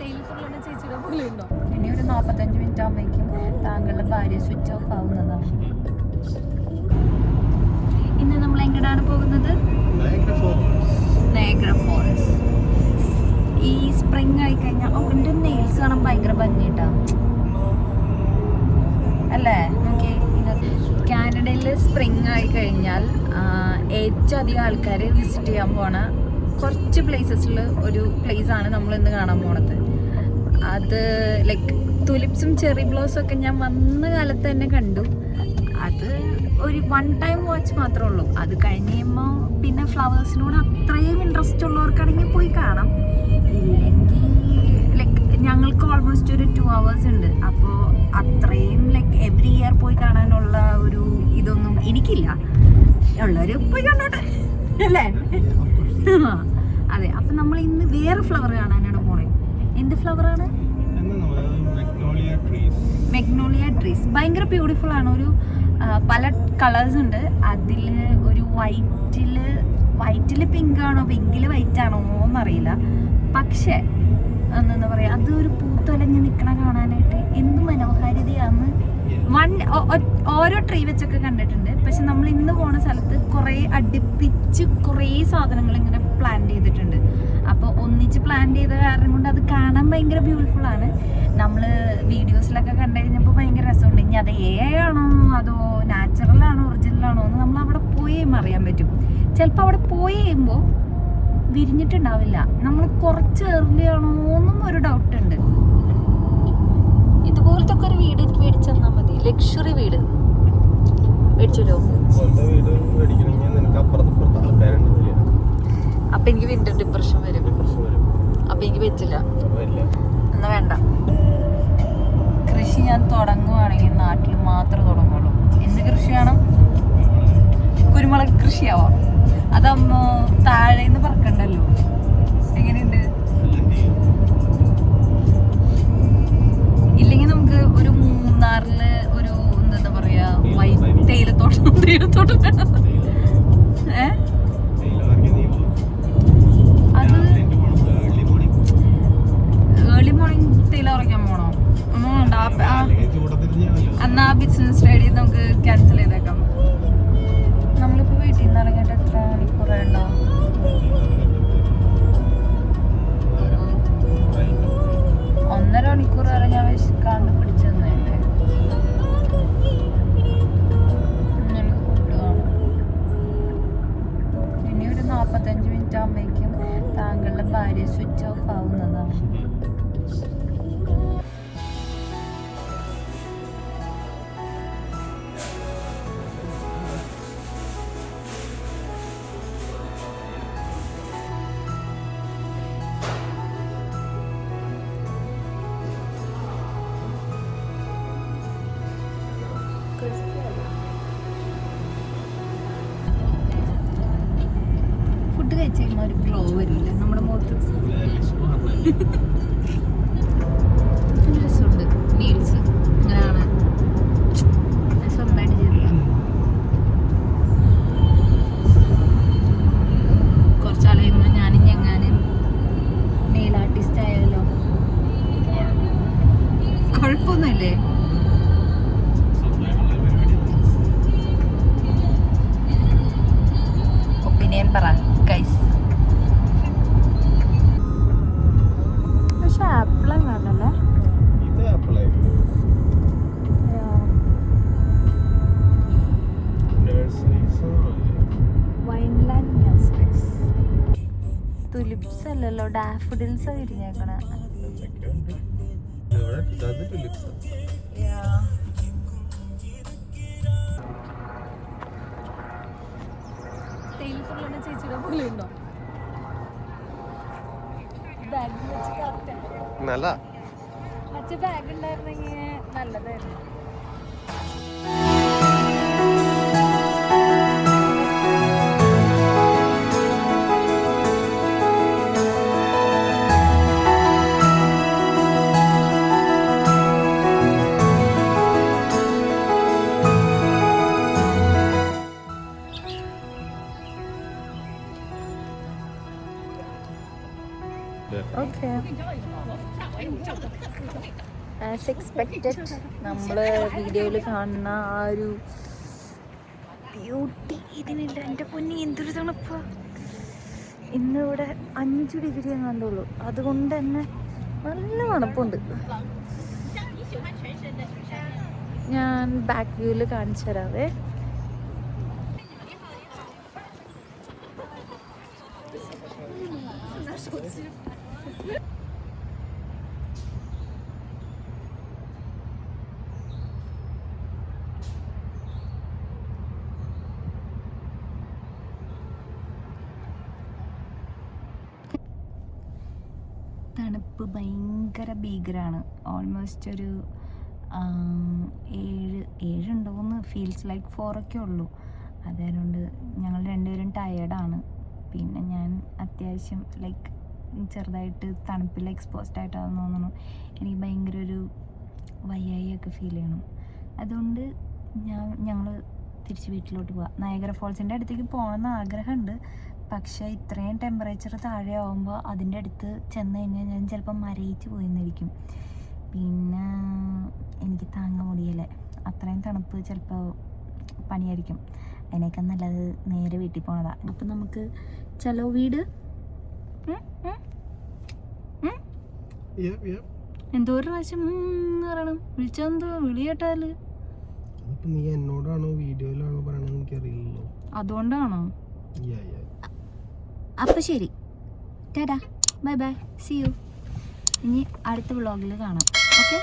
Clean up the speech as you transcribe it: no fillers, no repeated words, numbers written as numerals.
ഇനി ഒരു 45 മിനിറ്റ് ആകുമ്പോഴേക്കും താങ്കളുടെ ഭാര്യ സ്വിച്ച് ഓഫ് ആവുന്നതാണ്. ഇന്ന് നമ്മൾ എങ്ങോട്ടാണ് പോകുന്നത്? Niagara false. ഈ സ്പ്രിങ് ആയി കഴിഞ്ഞാൽ എൻ്റെ നെയിൽസ് കാണാൻ ഭയങ്കര ഭംഗിയിട്ടാണ് അല്ലേ? നോക്കി, കാനഡയിൽ സ്പ്രിങ് ആയി കഴിഞ്ഞാൽ ഏറ്റവും അധികം ആൾക്കാർ വിസിറ്റ് ചെയ്യാൻ പോണ കുറച്ച് പ്ലേസസിൽ ഒരു പ്ലേസാണ് നമ്മൾ ഇന്ന് കാണാൻ പോണത്. അത് ലൈക്ക് തുലിപ്സും ചെറി ബ്ലോസും ഒക്കെ ഞാൻ വന്ന കാലത്ത് തന്നെ കണ്ടു. അത് ഒരു 1 ടൈം വാച്ച് മാത്രമേ ഉള്ളൂ. അത് കഴിഞ്ഞ് കഴിയുമ്പോൾ പിന്നെ ഫ്ലവേഴ്സിനോട് അത്രയും ഇൻട്രസ്റ്റ് ഉള്ളവർക്കാണെങ്കിൽ പോയി കാണാം. ഇല്ലെങ്കിൽ ലൈക്ക് ഞങ്ങൾക്ക് ഓൾമോസ്റ്റ് ഒരു 2 hours ഉണ്ട്. അപ്പോൾ അത്രയും ലൈക്ക് എവറി ഇയർ പോയി കാണാനുള്ള ഒരു ഇതൊന്നും എനിക്കില്ല. ഉള്ളവർ പോയി കണ്ടോട്ടെ അല്ലേ? അതെ. അപ്പം നമ്മൾ ഇന്ന് വേറെ ഫ്ലവർ കാണാനാണ് പോണത്. എന്ത് ഫ്ലവറാണ്? മെഗ്നോളിയ ട്രീസ്. ഭയങ്കര ബ്യൂട്ടിഫുൾ ആണ്. ഒരു പല കളേഴ്സ് ഉണ്ട്. അതിൽ ഒരു വൈറ്റിൽ പിങ്ക് ആണോ പിങ്കിൽ വൈറ്റ് ആണോ എന്നറിയില്ല. പക്ഷേ എന്താ പറയുക, അത് ഒരു പൂത്തൊലഞ്ഞ് നിൽക്കണ കാണാനായിട്ട് എന്ത് മനോഹാരിതയാന്ന്. ഓരോ ട്രീ വെച്ചൊക്കെ കണ്ടിട്ടുണ്ട്. പക്ഷെ നമ്മൾ ഇന്ന് പോണ സ്ഥലത്ത് കുറേ അടുപ്പിച്ച് കുറേ സാധനങ്ങൾ ഇങ്ങനെ പ്ലാൻ ചെയ്തിട്ടുണ്ട്. അപ്പോൾ ഒന്നിച്ച് പ്ലാൻ ചെയ്ത കാരണം കൊണ്ട് അത് കാണാൻ ഭയങ്കര ബ്യൂട്ടിഫുൾ ആണ്. നമ്മൾ വീഡിയോസിലൊക്കെ കണ്ടു കഴിഞ്ഞപ്പോൾ ഭയങ്കര രസമുണ്ട്. ഇനി അത് ആണോ അതോ നാച്ചുറലാണോ ഒറിജിനലാണോ എന്ന് നമ്മൾ അവിടെ പോയി അറിയാൻ പറ്റും. ചിലപ്പോൾ അവിടെ പോയി കഴിയുമ്പോൾ വിരിഞ്ഞിട്ടുണ്ടാവില്ല. നമ്മൾ കുറച്ച് ഏർലി ആണോ എന്നും ഒരു ഡൗട്ട് ഉണ്ട്. ഇതുപോലത്തെ ഒക്കെ ഒരു വീട് എനിക്ക് മേടിച്ചു തന്നാൽ മതി. ലക്ഷറി വീട് മേടിച്ചല്ലോ. അപ്പൊ എനിക്ക് വിന്റർ ഡിപ്രഷൻ വരും. അപ്പൊ എനിക്ക് പറ്റില്ല. എന്നാ വേണ്ട. കൃഷി ഞാൻ തുടങ്ങുവാണെങ്കിൽ നാട്ടിൽ മാത്രമേ തുടങ്ങുള്ളൂ. എന്ത് കൃഷിയാണോ? കുരുമുളക് കൃഷിയാവാം. അതാകുമ്പോ താഴേന്ന് പറക്കണ്ടല്ലോ. എങ്ങനെയുണ്ട്? ഇല്ലെങ്കിൽ നമുക്ക് ഒരു മൂന്നാറില് ഒരു എന്താ പറയാ വൈറ്റ് തേയിലത്തോട്ടം വേണം. അത് ഏർലി മോർണിംഗ് തേയില ഉറക്കാൻ പോണോ? ഒന്നും വേണ്ട. എന്നാ ബിസിനസ് സ്റ്റഡി നമുക്ക് ക്യാൻസൽ ചെയ്തേക്കാം. നമ്മളിപ്പോൾ വീട്ടിൽ നിന്ന് ഇറങ്ങിയിട്ട് എത്ര മണിക്കൂറേ ഉണ്ടാവും? 1.5 മണിക്കൂർ വരെ ഞാൻ വിശക്കാണ്ട് പിടിച്ചു തന്നല്ലേ. ഇനി ഒരു 45 മിനിറ്റ് ആകുമ്പോഴേക്കും താങ്കളുടെ ഭാര്യ സ്വിച്ച് ഓഫ് ആവുന്നതാണ്. ഫുഡ് കഴിച്ച് കഴിയുമ്പോൾ ഒരു ഗ്ലോ വരില്ല നമ്മുടെ മുഖത്ത്. രസമുണ്ട്. നീൽസ് ഇങ്ങനെയാണ് സ്വന്തമായിട്ട് ചെയ്തില്ല. കുറച്ചാൾ കഴിയുമ്പോൾ ഞാനും ഞങ്ങാനും നെയിൽ ആർട്ടിസ്റ്റ് ആയാലോ? കുഴപ്പമൊന്നുമില്ലേ? ഒപ്പീനിയൻ പറ ഗൈസ്. പക്ഷെ ആപ്പിളും കാണല്ലേ? വൈൻലാൻഡ് നഴ്സറീസ്. തുലിപ്സ് അല്ലല്ലോ, ഡാഫഡിൽസ് വിരിഞ്ഞേക്കണ. തേയിലത്തുള്ള ചേച്ചിയുടെ പോലെ ഉണ്ടോ? ബാഗ് വെച്ച് കറക്റ്റ് നല്ല മറ്റേ ബാഗ് ഉണ്ടായിരുന്നെങ്കിൽ നല്ലതായിരുന്നു. ഓക്കെ. ആസ് എക്സ്പെക്റ്റഡ് നമ്മൾ വീഡിയോയിൽ കാണുന്ന ആ ഒരു ബ്യൂട്ടി ഇതിനില്ല. എൻ്റെ പൊന്നി എന്തൊരു തണുപ്പ്. ഇന്നിവിടെ 5 ഡിഗ്രി കണ്ടുള്ളൂ, അതുകൊണ്ട് തന്നെ നല്ല തണുപ്പുണ്ട്. ഞാൻ ബാക്ക് വ്യൂവിൽ കാണിച്ചു തരാവേ. തണുപ്പ് ഭയങ്കര ഭീകരമാണ്. ഓൾമോസ്റ്റ് ഒരു 7 ഉണ്ടോയെന്ന് ഫീൽസ് ലൈക്ക് 4 ഒക്കെ ഉള്ളൂ. അതുകൊണ്ട് ഞങ്ങൾ രണ്ടുപേരും ടയേർഡാണ്. പിന്നെ ഞാൻ അത്യാവശ്യം ലൈക്ക് ചെറുതായിട്ട് തണുപ്പിൽ എക്സ്പോസ്ഡ് ആയിട്ടാണെന്ന് തോന്നുന്നു. എനിക്ക് ഭയങ്കര ഒരു വയ്യായിയൊക്കെ ഫീൽ ചെയ്യണം. അതുകൊണ്ട് ഞങ്ങൾ തിരിച്ച് വീട്ടിലോട്ട് പോവാം. നയഗ്ര ഫോൾസിൻ്റെ അടുത്തേക്ക് പോകണമെന്ന് ആഗ്രഹമുണ്ട്. പക്ഷേ ഇത്രയും ടെമ്പറേച്ചർ താഴെ ആകുമ്പോൾ അതിൻ്റെ അടുത്ത് ചെന്ന് കഴിഞ്ഞാൽ ഞാൻ ചിലപ്പോൾ മരയിച്ച് പോയെന്നിരിക്കും. പിന്നെ എനിക്ക് താങ്ങാൻ മുടിയല്ലേ, അത്രയും തണുപ്പ് ചിലപ്പോൾ പണിയായിരിക്കും. അതിനേക്കാൾ നല്ലത് നേരെ വീട്ടിൽ പോണതാണ്. അപ്പം നമുക്ക് ചലോ വീട്. എന്തോ ഒരു പ്രാവശ്യം പറയണം, വിളിച്ചെന്തോ വിളി കേട്ടാല്. നീ എന്നോടാണോ വീഡിയോയിലാണോ പറയണെന്ന് എനിക്കറിയില്ലല്ലോ. അതുകൊണ്ടാണോ? അപ്പം ശരി, tata, bye bye, see you. ഇനി അടുത്ത വ്ളോഗിൽ കാണാം. ഓക്കെ.